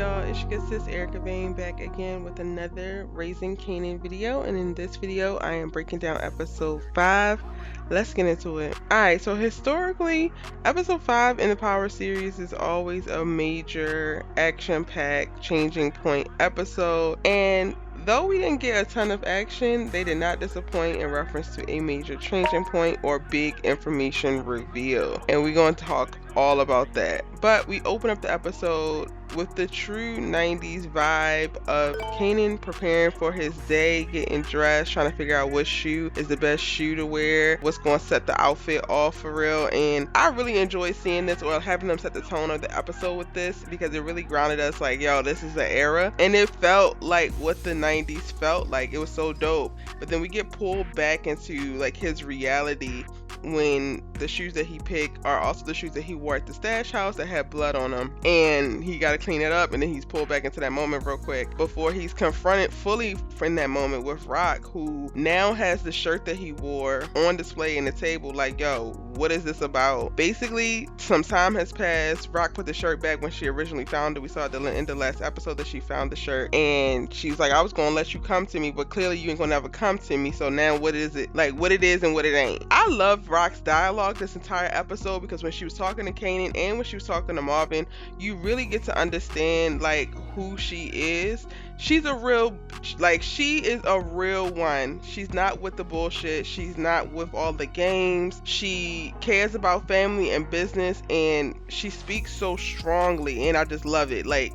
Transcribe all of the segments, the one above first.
y'all? It's your good sis Erica Vane back again with another Raising Kanan video. And in this video, I am breaking down episode 5. Let's get into it. Alright, so historically, episode 5 in the Power series is always a major action-packed changing point episode. And though we didn't get a ton of action, they did not disappoint in reference to a major changing point or big information reveal. And we're going to talk all about that. But we open up the episode with the true 90s vibe of Kanan preparing for his day, getting dressed, trying to figure out what shoe is the best shoe to wear, what's going to set the outfit off for real. And I really enjoy seeing this, or having them set the tone of the episode with this, because it really grounded us like, yo, this is the era. And it felt like what the 90s felt like. It was so dope. But then we get pulled back into like his reality when the shoes that he picked are also the shoes that he wore at the stash house that had blood on them, and he got to clean it up. And then he's pulled back into that moment real quick before he's confronted fully in that moment with Rock, who now has the shirt that he wore on display in the table. Like, yo, what is this about? Basically, some time has passed. Rock put the shirt back when she originally found it. We saw at the end of the last episode that she found the shirt, and she's like, I was gonna let you come to me, but clearly you ain't gonna never come to me. So now what is it? Like, what it is and what it ain't. I love Rock's dialogue this entire episode, because when she was talking to Kanan and when she was talking to Marvin, you really get to understand like who she is. She's a real, like, she is a real one. She's not with the bullshit. She's not with all the games. She cares about family and business, and she speaks so strongly, and I just love it. Like,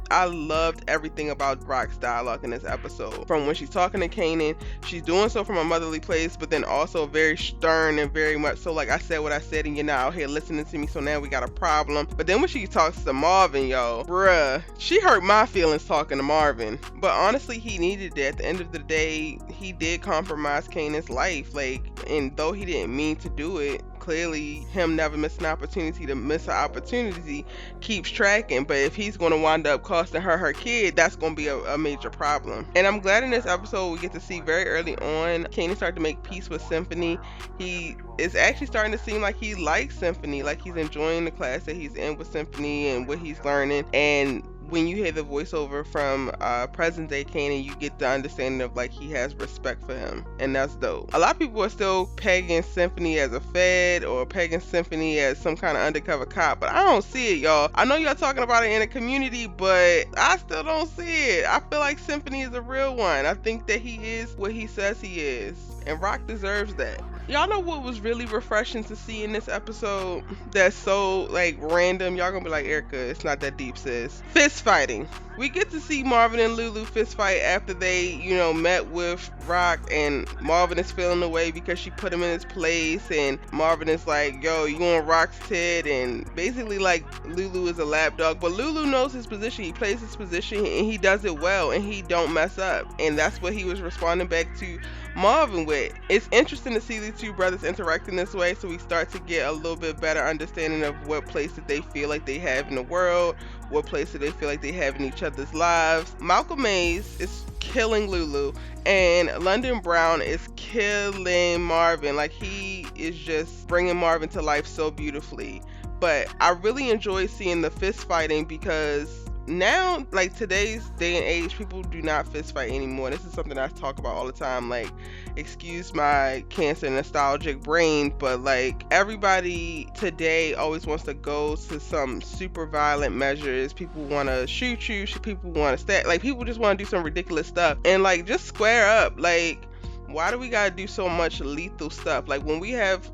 I loved everything about Rock's dialogue in this episode. From when she's talking to Kanan, she's doing so from a motherly place, but then also very stern and very much so like, I said what I said and you're not out here listening to me, so now we got a problem. But then when she talks to Marvin, yo, bruh, she hurt my feelings talking to Marvin. But honestly, he needed it. At the end of the day, he did compromise Kanan's life. Like, and though he didn't mean to do it, clearly him never missing an opportunity to miss an opportunity keeps tracking. But if he's going to wind up costing her kid, that's going to be a major problem. And I'm glad in this episode we get to see very early on Kanan start to make peace with Symphony. He is actually starting to seem like he likes Symphony, like he's enjoying the class that he's in with Symphony and what he's learning. And when you hear the voiceover from present day Kanan, you get the understanding of like he has respect for him, and that's dope. A lot of people are still pegging Symphony as a fed or pegging Symphony as some kind of undercover cop, but I don't see it, y'all. I know y'all talking about it in the community, but I still don't see it. I feel like Symphony is a real one. I think that he is what he says he is, and Rock deserves that. Y'all know what was really refreshing to see in this episode that's so like random? Y'all gonna be like, Erica, it's not that deep, sis. Fist fighting. We get to see Marvin and Lulu fist fight after they, met with Rock, and Marvin is feeling away because she put him in his place, and Marvin is like, yo, you on Rock's tit, and basically like Lulu is a lapdog, but Lulu knows his position. He plays his position and he does it well, and he don't mess up, and that's what he was responding back to Marvin with. It's interesting to see these two brothers interacting this way, so we start to get a little bit better understanding of what place that they feel like they have in the world, what place that they feel like they have in each other's lives. Malcolm Mays is killing Lulu, and London Brown is killing Marvin. Like, he is just bringing Marvin to life so beautifully. But I really enjoy seeing the fist fighting, because now, like, today's day and age, people do not fist fight anymore. This is something I talk about all the time. Like, excuse my cancer nostalgic brain, but like, everybody today always wants to go to some super violent measures. People want to shoot you, people want to stab, like, people just want to do some ridiculous stuff, and like, just square up. Like, why do we gotta do so much lethal stuff? Like, when we have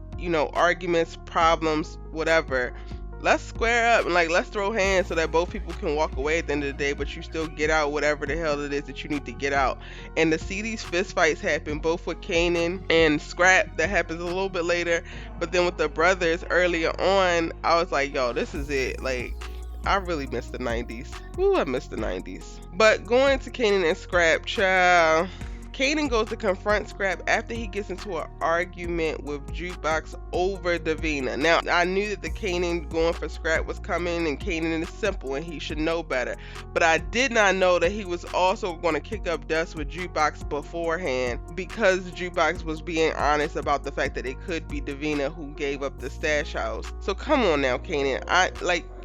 arguments, problems, whatever, let's square up and like, let's throw hands so that both people can walk away at the end of the day, but you still get out whatever the hell it is that you need to get out. And to see these fist fights happen, both with Kanan and Scrap, that happens a little bit later, but then with the brothers earlier on, I was like, yo, this is it. Like, I really miss the 90s. Ooh, I miss the 90s. But going to Kanan and Scrap, child, Kanan goes to confront Scrap after he gets into an argument with Jukebox over Davina. Now, I knew that the Kanan going for Scrap was coming, and Kanan is simple and he should know better. But I did not know that he was also going to kick up dust with Jukebox beforehand, because Jukebox was being honest about the fact that it could be Davina who gave up the stash house. So come on now, Kanan.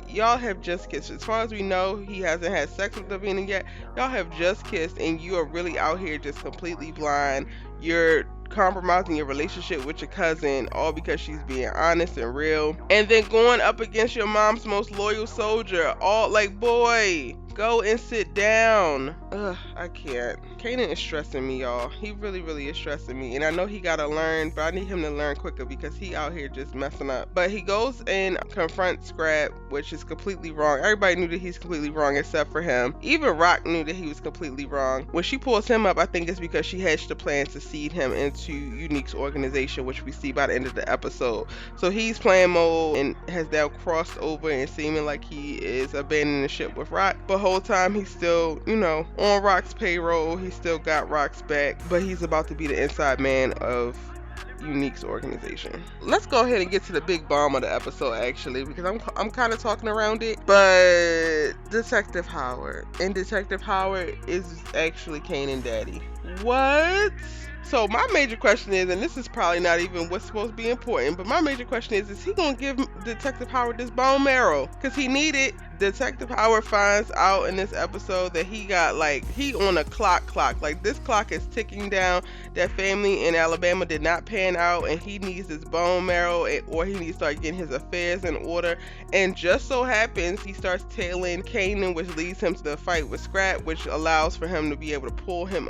y'all have just kissed. As far as we know, he hasn't had sex with Davina yet. Y'all have just kissed, and you are really out here just completely blind. You're compromising your relationship with your cousin, all because she's being honest and real. And then going up against your mom's most loyal soldier, all like, boy, go and sit down. Ugh, I can't. Kanan is stressing me, y'all. He really, really is stressing me. And I know he gotta learn, but I need him to learn quicker because he out here just messing up. But he goes and confronts Scrap, which is completely wrong. Everybody knew that he's completely wrong except for him. Even Rock knew that he was completely wrong. When she pulls him up, I think it's because she hatched a plan to seed him into Unique's organization, which we see by the end of the episode. So he's playing mode and has now crossed over and seeming like he is abandoning the ship with Rock. But whole time he's still, on Rock's payroll. He still got Rock's back, but he's about to be the inside man of Unique's organization. Let's go ahead and get to the big bomb of the episode, actually, because I'm kind of talking around it. But Detective Howard, and Detective Howard is actually Kanan daddy. What? So my major question is, and this is probably not even what's supposed to be important, but my major question is he gonna give Detective Howard this bone marrow? Because he need it. Detective Howard finds out in this episode that he on a clock. Like, this clock is ticking down. That family in Alabama did not pan out, and he needs this bone marrow, or he needs to start getting his affairs in order. And just so happens he starts tailing Kanan, which leads him to the fight with Scrap, which allows for him to be able to pull him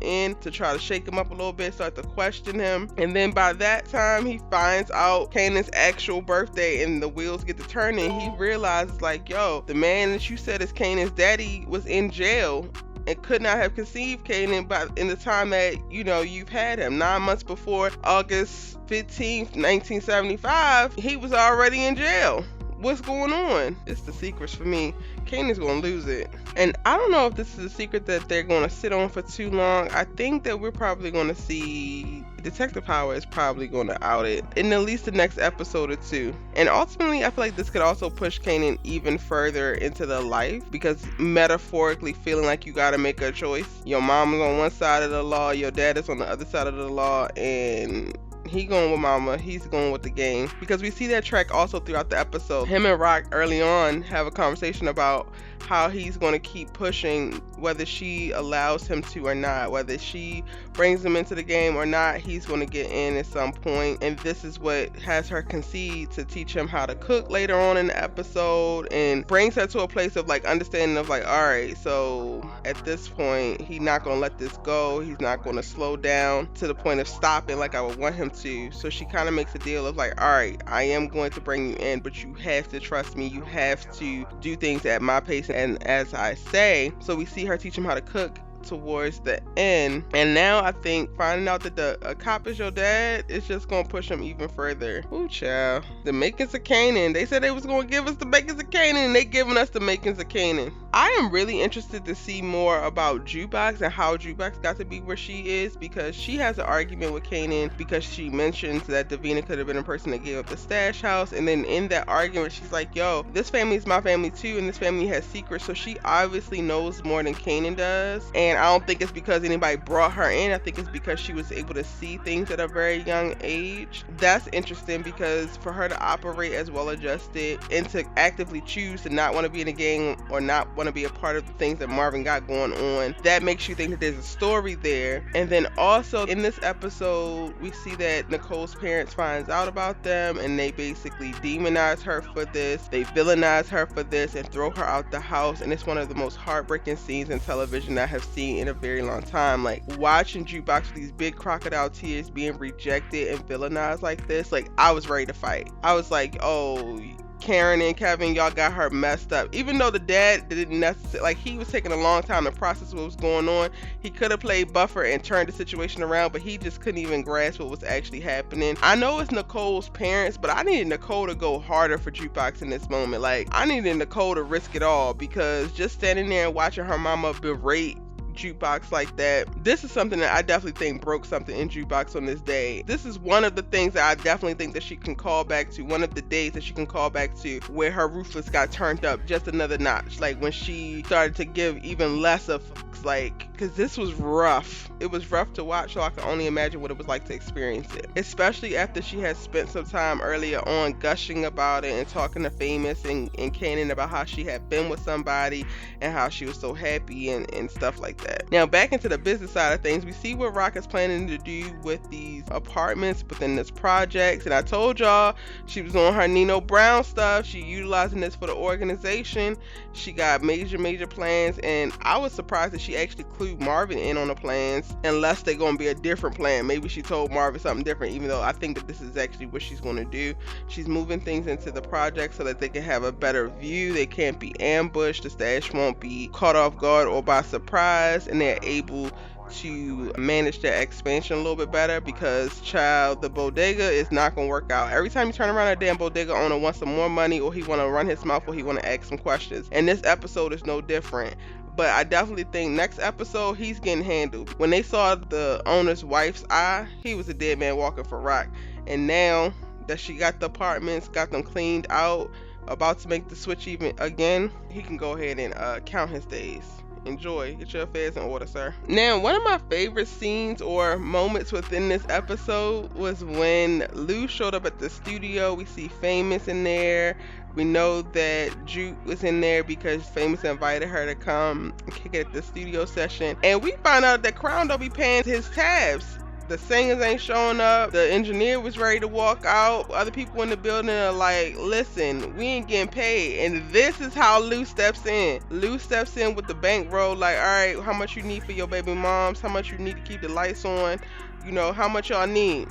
in to try to shake him up a little bit, start to question him. And then by that time he finds out Kanan's actual birthday, and the wheels get to turning. He realizes, like, yo, the man that you said is Kanan's daddy was in jail and could not have conceived Kanan in the time that you've had him. 9 months before August 15th, 1975, he was already in jail. What's going on? It's the secrets for me. Kanan's gonna lose it. And I don't know if this is a secret that they're gonna sit on for too long. I think that we're probably gonna see Detective Howard is probably gonna out it in at least the next episode or two. And ultimately, I feel like this could also push Kanan even further into the life, because metaphorically feeling like you gotta make a choice. Your mom is on one side of the law, your dad is on the other side of the law, and he going with mama, he's going with the game. Because we see that track also throughout the episode. Him and Rock early on have a conversation about how he's going to keep pushing, whether she allows him to or not, whether she brings him into the game or not, he's going to get in at some point. And this is what has her concede to teach him how to cook later on in the episode, and brings her to a place of like understanding of like, all right, so at this point he's not going to let this go, he's not going to slow down to the point of stopping like I would want him to. So she kind of makes a deal of like, all right, I am going to bring you in, but you have to trust me, you have to do things at my pace and as I say. So we see her teach him how to cook towards the end, and now I think finding out that a cop is your dad is just gonna push him even further. Ooh, child. The makings of Kanan. They said they was gonna give us the makings of Kanan, and they giving us the makings of Kanan. I am really interested to see more about Jukebox and how Jukebox got to be where she is, because she has an argument with Kanan because she mentions that Davina could have been a person that gave up the stash house, and then in that argument she's like, yo, this family is my family too, and this family has secrets. So she obviously knows more than Kanan does. And I don't think it's because anybody brought her in. I think it's because she was able to see things at a very young age. That's interesting, because for her to operate as well adjusted and to actively choose to not want to be in a gang or not want to be a part of the things that Marvin got going on, that makes you think that there's a story there. And then also in this episode, we see that Nicole's parents finds out about them, and they basically demonize her for this. They villainize her for this and throw her out the house. And it's one of the most heartbreaking scenes in television that I have seen in a very long time. Like, watching Jukebox with these big crocodile tears being rejected and villainized like this, like, I was ready to fight. I was like, oh, Karen and Kevin, y'all got her messed up. Even though the dad didn't necessarily, like, he was taking a long time to process what was going on. He could have played buffer and turned the situation around, but he just couldn't even grasp what was actually happening. I know it's Nicole's parents, but I needed Nicole to go harder for Jukebox in this moment. Like, I needed Nicole to risk it all, because just standing there and watching her mama berate Jukebox like that. This is something that I definitely think broke something in Jukebox on this day. This is one of the things that I definitely think that she can call back to, one of the days that she can call back to where her ruthless got turned up just another notch, like when she started to give even less of fucks, like, because this was rough. It was rough to watch, so I can only imagine what it was like to experience it, especially after she had spent some time earlier on gushing about it and talking to Famous and Kanan about how she had been with somebody and how she was so happy and stuff like that. Now back into the business side of things, we see what Rock is planning to do with these apartments within this project. And I told y'all she was on her Nino Brown stuff. She utilizing this for the organization. She got major plans, and I was surprised that she actually clued Marvin in on the plans, unless they're going to be a different plan. Maybe she told Marvin something different, even though I think that this is actually what she's going to do. She's moving things into the project so that they can have a better view. They can't be ambushed. The stash won't be caught off guard or by surprise, and they're able to manage their expansion a little bit better, because child, the bodega is not going to work out. Every time you turn around, a damn bodega owner wants some more money, or he want to run his mouth, or he want to ask some questions, and this episode is no different. But I definitely think next episode he's getting handled. When they saw the owner's wife's eye, he was a dead man walking for Rock. And now that she got the apartments, got them cleaned out, about to make the switch even again, he can go ahead and count his days. Enjoy. Get your affairs in order, sir. Now, one of my favorite scenes or moments within this episode was when Lou showed up at the studio. We see Famous in there. We know that Juke was in there because Famous invited her to come kick it at the studio session. And we find out that Crown don't be paying his tabs. The singers ain't showing up. The engineer was ready to walk out. Other people in the building are like, listen, we ain't getting paid. And this is how Lou steps in. Lou steps in with the bankroll, like, all right, how much you need for your baby moms? How much you need to keep the lights on? You know, how much y'all need?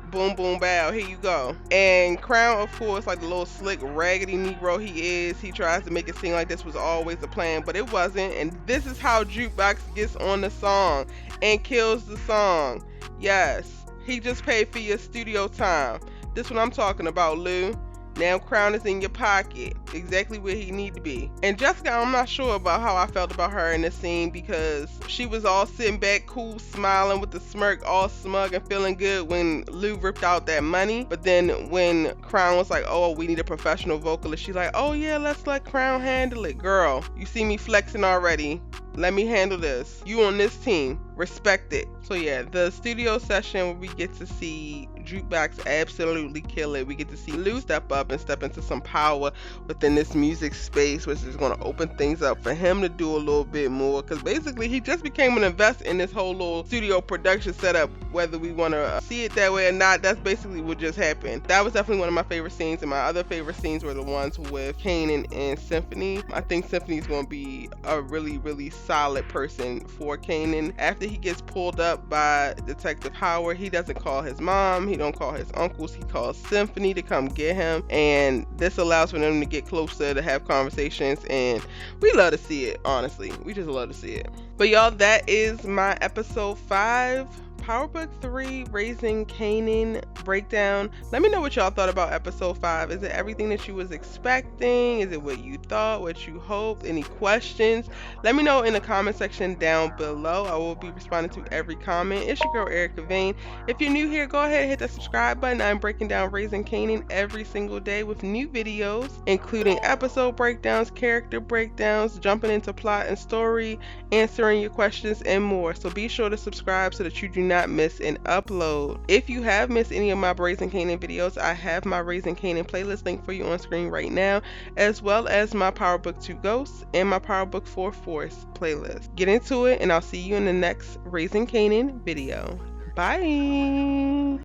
Boom, boom, bow, here you go. And Crown, of course, like the little slick, raggedy Negro he is, he tries to make it seem like this was always the plan, but it wasn't. And this is how Jukebox gets on the song and kills the song. Yes, he just paid for your studio time. This what I'm talking about, Lou. Now Crown is in your pocket, exactly where he need to be. And Jessica, I'm not sure about how I felt about her in this scene, because she was all sitting back, cool, smiling with the smirk, all smug and feeling good when Lou ripped out that money. But then when Crown was like, oh, we need a professional vocalist, she's like, oh yeah, let's let Crown handle it. Girl, you see me flexing already. Let me handle this. You on this team. Respect it. So yeah, the studio session where we get to see Jukebox absolutely kill it. We get to see Lou step up and step into some power within this music space, which is going to open things up for him to do a little bit more, because basically he just became an investor in this whole little studio production setup. Whether we want to see it that way or not, that's basically what just happened. That was definitely one of my favorite scenes, and my other favorite scenes were the ones with Kanan and Symphony. I think Symphony's going to be a really solid person for Kanan. After he gets pulled up by Detective Howard, he doesn't call his mom, he don't call his uncles, he calls Symphony to come get him, and this allows for them to get closer, to have conversations, and we love to see it. Honestly, we just love to see it. But y'all, that is my episode 5 Powerbook 3 Raising Kanan breakdown. Let me know what y'all thought about episode 5. Is it everything that you was expecting? Is it what you thought, what you hoped? Any questions? Let me know in the comment section down below. I will be responding to every comment. It's your girl Erica Vane. If you're new here, go ahead and hit that subscribe button. I'm breaking down Raising Kanan every single day with new videos, including episode breakdowns, character breakdowns, jumping into plot and story, answering your questions, and more. So be sure to subscribe so that you do not miss an upload. If you have missed any of my Raising Kanan videos, I have my Raising Kanan playlist link for you on screen right now, as well as my Powerbook 2 Ghosts and my Powerbook 4 Force playlist. Get into it, and I'll see you in the next Raising Kanan video. Bye!